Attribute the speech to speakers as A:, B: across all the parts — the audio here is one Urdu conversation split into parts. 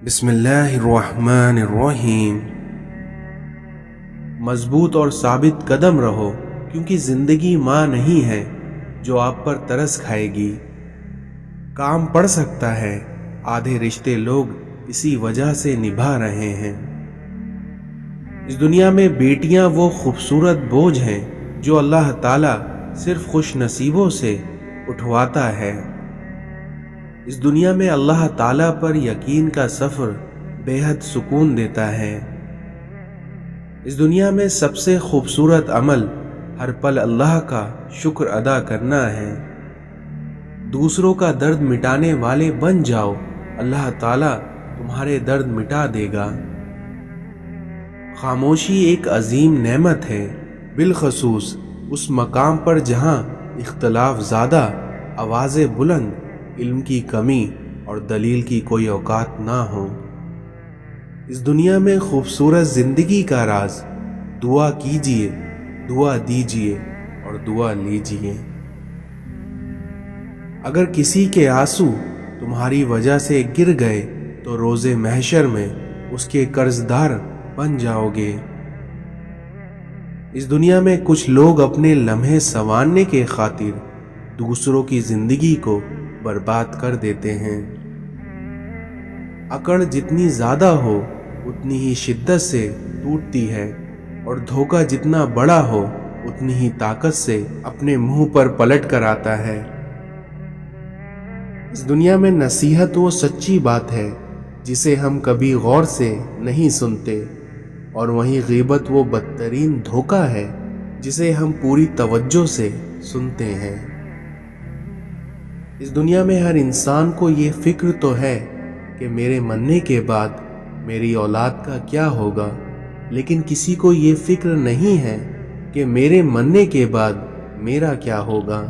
A: بسم اللہ الرحمن الرحیم۔ مضبوط اور ثابت قدم رہو، کیونکہ زندگی ماں نہیں ہے جو آپ پر ترس کھائے گی۔ کام پڑ سکتا ہے، آدھے رشتے لوگ اسی وجہ سے نبھا رہے ہیں۔ اس دنیا میں بیٹیاں وہ خوبصورت بوجھ ہیں جو اللہ تعالیٰ صرف خوش نصیبوں سے اٹھواتا ہے۔ اس دنیا میں اللہ تعالیٰ پر یقین کا سفر بے حد سکون دیتا ہے۔ اس دنیا میں سب سے خوبصورت عمل ہر پل اللہ کا شکر ادا کرنا ہے۔ دوسروں کا درد مٹانے والے بن جاؤ، اللہ تعالیٰ تمہارے درد مٹا دے گا۔ خاموشی ایک عظیم نعمت ہے، بالخصوص اس مقام پر جہاں اختلاف زیادہ، آوازیں بلند، علم کی کمی اور دلیل کی کوئی اوقات نہ ہو۔ اس دنیا میں خوبصورت زندگی کا راز دعا کیجئے، دعا دیجئے اور دعا لیجئے۔ اگر کسی کے آنسو تمہاری وجہ سے گر گئے تو روز محشر میں اس کے قرض دار بن جاؤ گے۔ اس دنیا میں کچھ لوگ اپنے لمحے سنوارنے کے خاطر دوسروں کی زندگی کو برباد کر دیتے ہیں۔ اکڑ جتنی زیادہ ہو اتنی ہی شدت سے ٹوٹتی ہے، اور دھوکہ جتنا بڑا ہو اتنی ہی طاقت سے اپنے منہ پر پلٹ کر آتا ہے۔ اس دنیا میں نصیحت وہ سچی بات ہے جسے ہم کبھی غور سے نہیں سنتے، اور وہیں غیبت وہ بدترین دھوکہ ہے جسے ہم پوری توجہ سے سنتے ہیں۔ اس دنیا میں ہر انسان کو یہ فکر تو ہے کہ میرے مرنے کے بعد میری اولاد کا کیا ہوگا، لیکن کسی کو یہ فکر نہیں ہے کہ میرے مرنے کے بعد میرا کیا ہوگا۔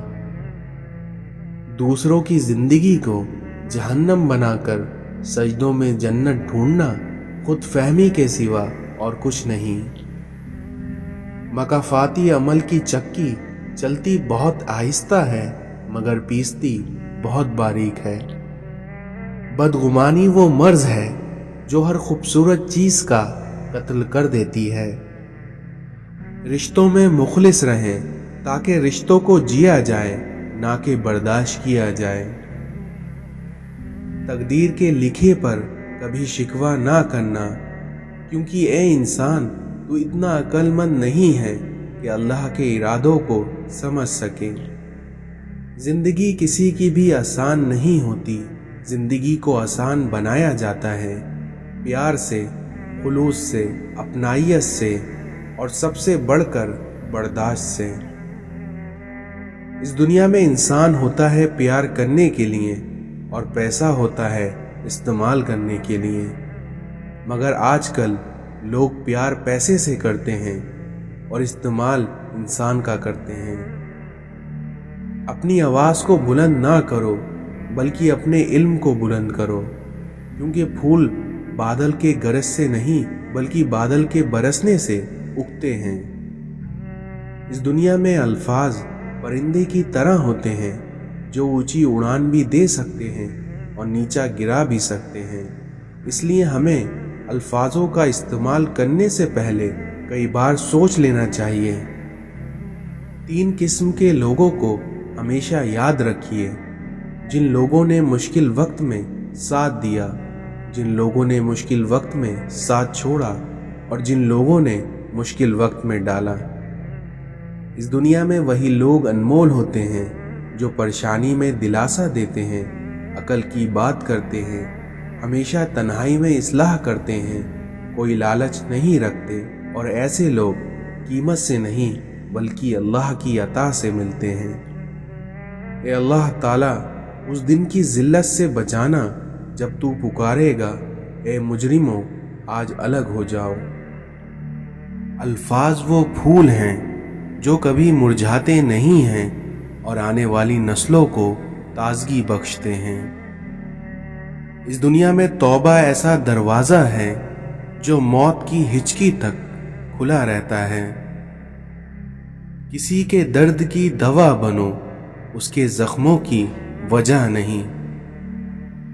A: دوسروں کی زندگی کو جہنم بنا کر سجدوں میں جنت ڈھونڈنا خود فہمی کے سوا اور کچھ نہیں۔ مکافاتی عمل کی چکی چلتی بہت آہستہ ہے مگر پیستی بہت باریک ہے۔ بدگمانی وہ مرض ہے جو ہر خوبصورت چیز کا قتل کر دیتی ہے۔ رشتوں میں مخلص رہیں تاکہ رشتوں کو جیا جائے، نہ کہ برداشت کیا جائے۔ تقدیر کے لکھے پر کبھی شکوہ نہ کرنا، کیونکہ اے انسان تو اتنا عقل مند نہیں ہے کہ اللہ کے ارادوں کو سمجھ سکے۔ زندگی کسی کی بھی آسان نہیں ہوتی، زندگی کو آسان بنایا جاتا ہے پیار سے، خلوص سے، اپنائیت سے، اور سب سے بڑھ کر برداشت سے۔ اس دنیا میں انسان ہوتا ہے پیار کرنے کے لیے، اور پیسہ ہوتا ہے استعمال کرنے کے لیے، مگر آج کل لوگ پیار پیسے سے کرتے ہیں اور استعمال انسان کا کرتے ہیں۔ اپنی آواز کو بلند نہ کرو بلکہ اپنے علم کو بلند کرو، کیونکہ پھول بادل کے گرج سے نہیں بلکہ بادل کے برسنے سے اگتے ہیں۔ اس دنیا میں الفاظ پرندے کی طرح ہوتے ہیں جو اونچی اڑان بھی دے سکتے ہیں اور نیچا گرا بھی سکتے ہیں، اس لیے ہمیں الفاظوں کا استعمال کرنے سے پہلے کئی بار سوچ لینا چاہیے۔ 3 قسم کے لوگوں کو ہمیشہ یاد رکھیے: جن لوگوں نے مشکل وقت میں ساتھ دیا، جن لوگوں نے مشکل وقت میں ساتھ چھوڑا، اور جن لوگوں نے مشکل وقت میں ڈالا۔ اس دنیا میں وہی لوگ انمول ہوتے ہیں جو پریشانی میں دلاسا دیتے ہیں، عقل کی بات کرتے ہیں، ہمیشہ تنہائی میں اصلاح کرتے ہیں، کوئی لالچ نہیں رکھتے، اور ایسے لوگ قیمت سے نہیں بلکہ اللہ کی عطا سے ملتے ہیں۔ اے اللہ تعالیٰ، اس دن کی ذلت سے بچانا جب تو پکارے گا، اے مجرموں آج الگ ہو جاؤ۔ الفاظ وہ پھول ہیں جو کبھی مرجھاتے نہیں ہیں اور آنے والی نسلوں کو تازگی بخشتے ہیں۔ اس دنیا میں توبہ ایسا دروازہ ہے جو موت کی ہچکی تک کھلا رہتا ہے۔ کسی کے درد کی دوا بنو، اس کے زخموں کی وجہ نہیں۔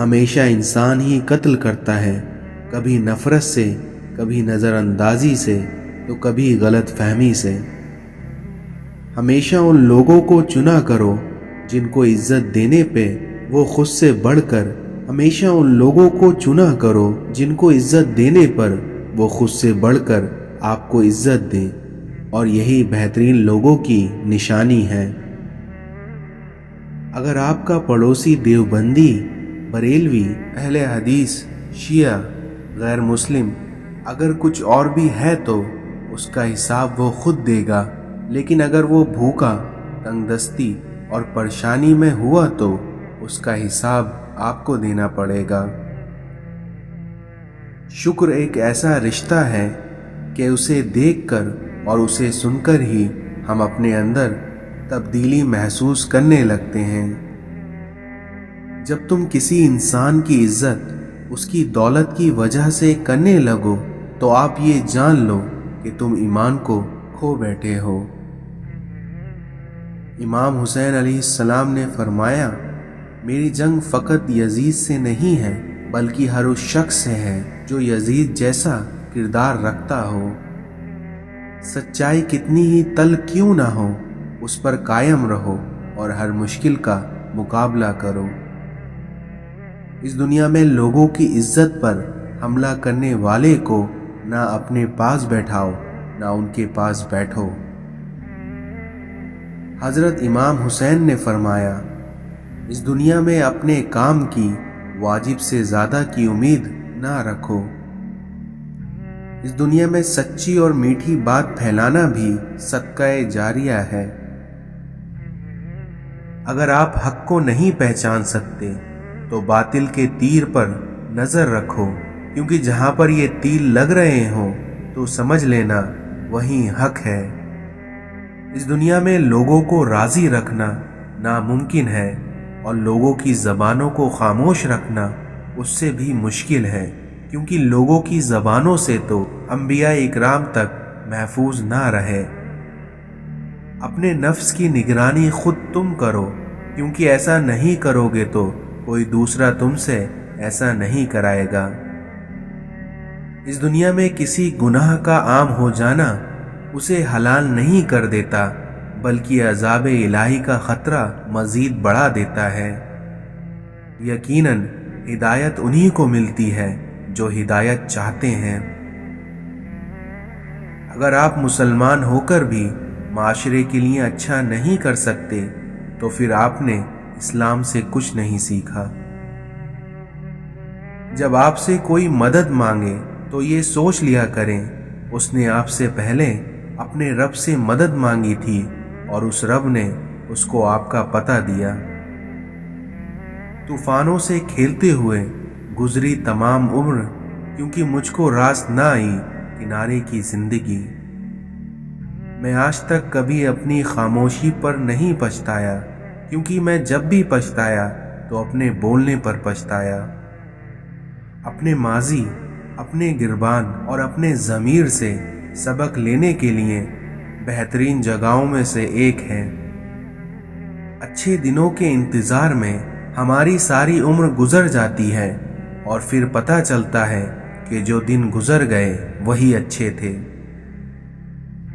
A: ہمیشہ انسان ہی قتل کرتا ہے، کبھی نفرت سے، کبھی نظر اندازی سے، تو کبھی غلط فہمی سے۔ ہمیشہ ان لوگوں کو چنا کرو جن کو عزت دینے پہ وہ خود سے بڑھ کر ہمیشہ ان لوگوں کو چنا کرو جن کو عزت دینے پر وہ خود سے بڑھ کر آپ کو عزت دیں، اور یہی بہترین لوگوں کی نشانی ہے۔ اگر آپ کا پڑوسی دیوبندی، بریلوی، اہل حدیث، شیعہ، غیر مسلم، اگر کچھ اور بھی ہے تو اس کا حساب وہ خود دے گا، لیکن اگر وہ بھوکا، تنگ دستی اور پریشانی میں ہوا تو اس کا حساب آپ کو دینا پڑے گا۔ شکر ایک ایسا رشتہ ہے کہ اسے دیکھ کر اور اسے سن کر ہی ہم اپنے اندر تبدیلی محسوس کرنے لگتے ہیں۔ جب تم کسی انسان کی عزت اس کی دولت کی وجہ سے کرنے لگو تو آپ یہ جان لو کہ تم ایمان کو کھو بیٹھے ہو۔ امام حسین علیہ السلام نے فرمایا، میری جنگ فقط یزید سے نہیں ہے بلکہ ہر اس شخص سے ہے جو یزید جیسا کردار رکھتا ہو۔ سچائی کتنی ہی تلخ کیوں نہ ہو، اس پر قائم رہو اور ہر مشکل کا مقابلہ کرو۔ اس دنیا میں لوگوں کی عزت پر حملہ کرنے والے کو نہ اپنے پاس بیٹھاؤ نہ ان کے پاس بیٹھو۔ حضرت امام حسین نے فرمایا، اس دنیا میں اپنے کام کی واجب سے زیادہ کی امید نہ رکھو۔ اس دنیا میں سچی اور میٹھی بات پھیلانا بھی صدقہ جاریہ ہے۔ اگر آپ حق کو نہیں پہچان سکتے تو باطل کے تیر پر نظر رکھو، کیونکہ جہاں پر یہ تیر لگ رہے ہوں تو سمجھ لینا وہیں حق ہے۔ اس دنیا میں لوگوں کو راضی رکھنا ناممکن ہے، اور لوگوں کی زبانوں کو خاموش رکھنا اس سے بھی مشکل ہے، کیونکہ لوگوں کی زبانوں سے تو انبیاء اکرام تک محفوظ نہ رہے۔ اپنے نفس کی نگرانی خود تم کرو، کیونکہ ایسا نہیں کرو گے تو کوئی دوسرا تم سے ایسا نہیں کرائے گا۔ اس دنیا میں کسی گناہ کا عام ہو جانا اسے حلال نہیں کر دیتا، بلکہ عذاب الہی کا خطرہ مزید بڑھا دیتا ہے۔ یقیناً ہدایت انہی کو ملتی ہے جو ہدایت چاہتے ہیں۔ اگر آپ مسلمان ہو کر بھی معاشرے کے لیے اچھا نہیں کر سکتے تو پھر آپ نے اسلام سے کچھ نہیں سیکھا۔ جب آپ سے کوئی مدد مانگے تو یہ سوچ لیا کریں اس نے آپ سے پہلے اپنے رب سے مدد مانگی تھی اور اس رب نے اس کو آپ کا پتہ دیا۔ طوفانوں سے کھیلتے ہوئے گزری تمام عمر، کیونکہ مجھ کو راست نہ آئی کنارے کی زندگی۔ میں آج تک کبھی اپنی خاموشی پر نہیں پچھتایا، کیونکہ میں جب بھی پچھتایا تو اپنے بولنے پر پچھتایا۔ اپنے ماضی، اپنے گربان اور اپنے ضمیر سے سبق لینے کے لیے بہترین جگہوں میں سے ایک ہے۔ اچھے دنوں کے انتظار میں ہماری ساری عمر گزر جاتی ہے اور پھر پتہ چلتا ہے کہ جو دن گزر گئے وہی اچھے تھے۔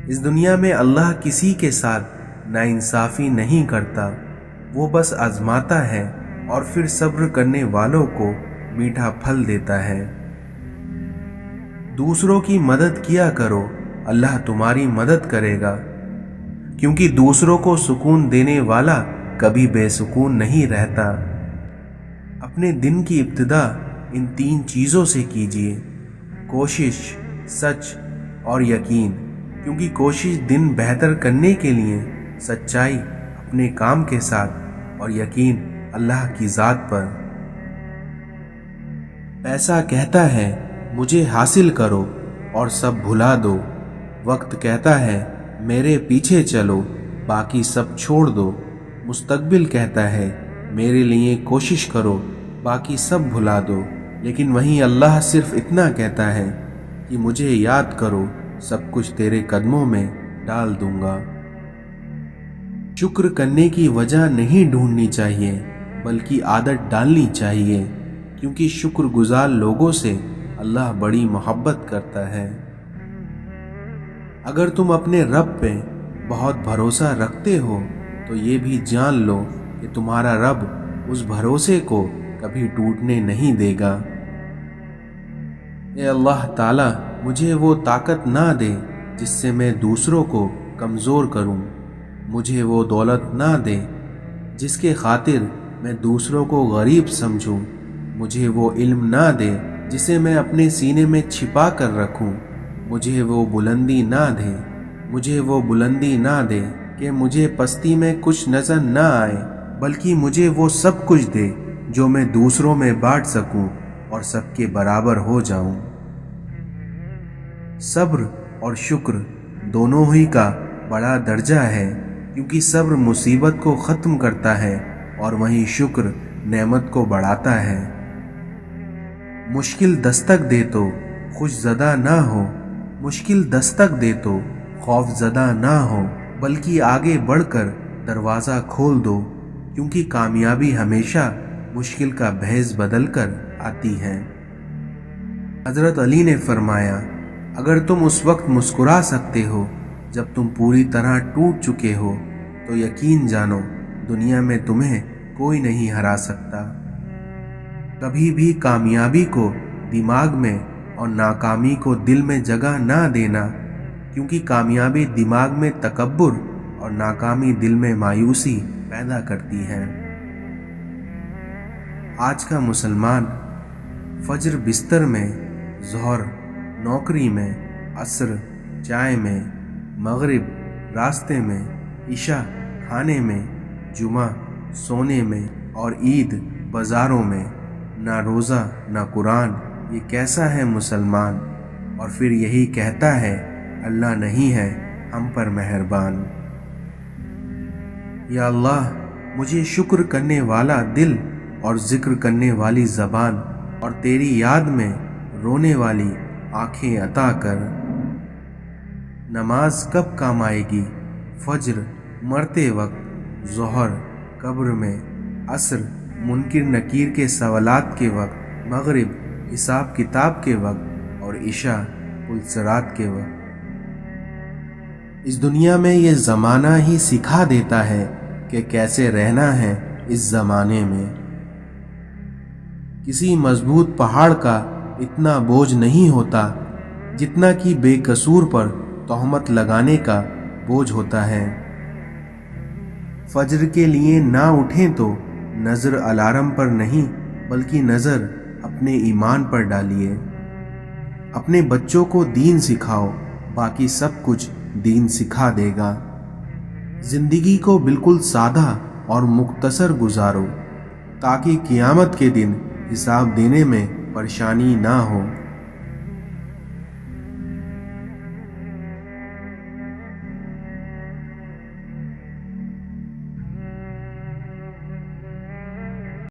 A: اس دنیا میں اللہ کسی کے ساتھ ناانصافی نہیں کرتا، وہ بس آزماتا ہے اور پھر صبر کرنے والوں کو میٹھا پھل دیتا ہے۔ دوسروں کی مدد کیا کرو، اللہ تمہاری مدد کرے گا، کیونکہ دوسروں کو سکون دینے والا کبھی بے سکون نہیں رہتا۔ اپنے دن کی ابتدا ان 3 چیزوں سے کیجیے: کوشش، سچ اور یقین، کیونکہ کوشش دن بہتر کرنے کے لیے، سچائی اپنے کام کے ساتھ اور یقین اللہ کی ذات پر۔ پیسہ کہتا ہے مجھے حاصل کرو اور سب بھلا دو، وقت کہتا ہے میرے پیچھے چلو باقی سب چھوڑ دو، مستقبل کہتا ہے میرے لیے کوشش کرو باقی سب بھلا دو، لیکن وہیں اللہ صرف اتنا کہتا ہے کہ مجھے یاد کرو سب کچھ تیرے قدموں میں ڈال دوں گا۔ شکر کرنے کی وجہ نہیں ڈھونڈنی چاہیے بلکہ عادت ڈالنی چاہیے، کیونکہ شکر گزار لوگوں سے اللہ بڑی محبت کرتا ہے۔ اگر تم اپنے رب پہ بہت بھروسہ رکھتے ہو تو یہ بھی جان لو کہ تمہارا رب اس بھروسے کو کبھی ٹوٹنے نہیں دے گا۔ اے اللہ تعالیٰ، مجھے وہ طاقت نہ دے جس سے میں دوسروں کو کمزور کروں، مجھے وہ دولت نہ دے جس کے خاطر میں دوسروں کو غریب سمجھوں، مجھے وہ علم نہ دے جسے میں اپنے سینے میں چھپا کر رکھوں، مجھے وہ بلندی نہ دے، مجھے وہ بلندی نہ دے کہ مجھے پستی میں کچھ نظر نہ آئے، بلکہ مجھے وہ سب کچھ دے جو میں دوسروں میں بانٹ سکوں اور سب کے برابر ہو جاؤں۔ صبر اور شکر دونوں ہی کا بڑا درجہ ہے، کیونکہ صبر مصیبت کو ختم کرتا ہے اور وہیں شکر نعمت کو بڑھاتا ہے۔ مشکل دستک دے تو خوش زدہ نہ ہو، مشکل دستک دے تو خوف زدہ نہ ہو، بلکہ آگے بڑھ کر دروازہ کھول دو، کیونکہ کامیابی ہمیشہ مشکل کا بھیس بدل کر آتی ہے۔ حضرت علی نے فرمایا، اگر تم اس وقت مسکرا سکتے ہو جب تم پوری طرح ٹوٹ چکے ہو تو یقین جانو دنیا میں تمہیں کوئی نہیں ہرا سکتا۔ کبھی بھی کامیابی کو دماغ میں اور ناکامی کو دل میں جگہ نہ دینا، کیونکہ کامیابی دماغ میں تکبر اور ناکامی دل میں مایوسی پیدا کرتی ہے۔ آج کا مسلمان فجر بستر میں، ظہر نوکری میں، عصر چائے میں، مغرب راستے میں، عشاء کھانے میں، جمعہ سونے میں اور عید بازاروں میں، نہ روزہ نہ قرآن، یہ کیسا ہے مسلمان؟ اور پھر یہی کہتا ہے اللہ نہیں ہے ہم پر مہربان۔ یا اللہ، مجھے شکر کرنے والا دل اور ذکر کرنے والی زبان اور تیری یاد میں رونے والی آنکھیں عطا کر۔ نماز کب کام آئے گی؟ فجر مرتے وقت، ظہر قبر میں، عصر منکر نکیر کے سوالات کے وقت، مغرب حساب کتاب کے وقت اور عشاء پل صراط کے وقت۔ اس دنیا میں یہ زمانہ ہی سکھا دیتا ہے کہ کیسے رہنا ہے اس زمانے میں۔ کسی مضبوط پہاڑ کا اتنا بوجھ نہیں ہوتا جتنا کہ بے قصور پر تہمت لگانے کا بوجھ ہوتا ہے۔ فجر کے لیے نہ اٹھیں تو نظر الارم پر نہیں بلکہ نظر اپنے ایمان پر ڈالیے۔ اپنے بچوں کو دین سکھاؤ، باقی سب کچھ دین سکھا دے گا۔ زندگی کو بالکل سادہ اور مختصر گزارو تاکہ قیامت کے دن حساب دینے میں پریشانی نہ ہو۔